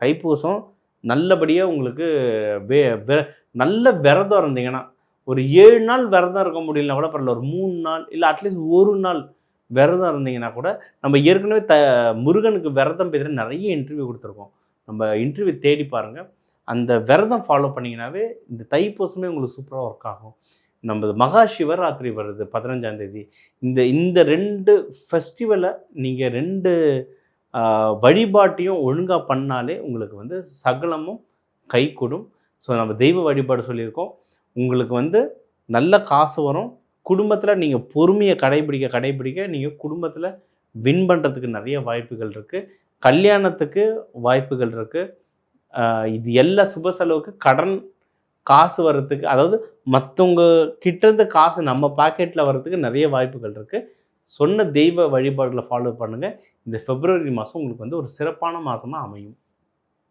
தைப்பூசம் நல்லபடியாக உங்களுக்கு வே வெ நல்ல விரதம் இருந்தீங்கன்னா, ஒரு 7 நாள் விரதம் இருக்க முடியலனா கூட பரவாயில்ல. ஒரு 3 நாள், இல்ல அட்லீஸ்ட் 1 நாள் விரதம் இருந்தீங்கன்னா கூட, நம்ம ஏற்கனவே முருகனுக்கு விரதம் பேர்ல நெறைய இன்டர்வியூ குடுத்துருக்கோம். நம்ம இன்டர்வியூ தேடி பாருங்க. அந்த விரதம் ஃபாலோ பண்ணீங்கன்னாவே, இந்த தைப்பூசமே உங்களுக்கு சூப்பரா ஒர்க் ஆகும். நமது மகா சிவராத்திரி வருது 15ஆம் தேதி. இந்த 2 ஃபெஸ்டிவல நீங்க 2 வழிபாட்டையும் ஒழுங்கா பண்ணாலே உங்களுக்கு வந்து சகலமும் கைகூடும். ஸோ நம்ம தெய்வ வழிபாடு சொல்லியிருக்கோம். உங்களுக்கு வந்து நல்ல காசு வரும். குடும்பத்தில நீங்க பொறுமைய கடைபிடிக்க நீங்க குடும்பத்தில வின் பண்றதுக்கு நெறைய வாய்ப்புகள் இருக்கு. கல்யாணத்துக்கு வாய்ப்புகள் இருக்கு. இது எல்லா சுப செலவுக்கு கடன் காசு வர்றதுக்கு, அதாவது மத்தவங்க கிட்டேருந்து காசு நம்ம பாக்கெட்ல வர்றதுக்கு நெறைய வாய்ப்புகள் இருக்கு. சொன்ன தெய்வ வழிபாடுகள ஃபாலோ பண்ணுங்க. இந்த பிப்ரவரி மாசம் உங்களுக்கு வந்து ஒரு சிறப்பான மாசமா அமையும்.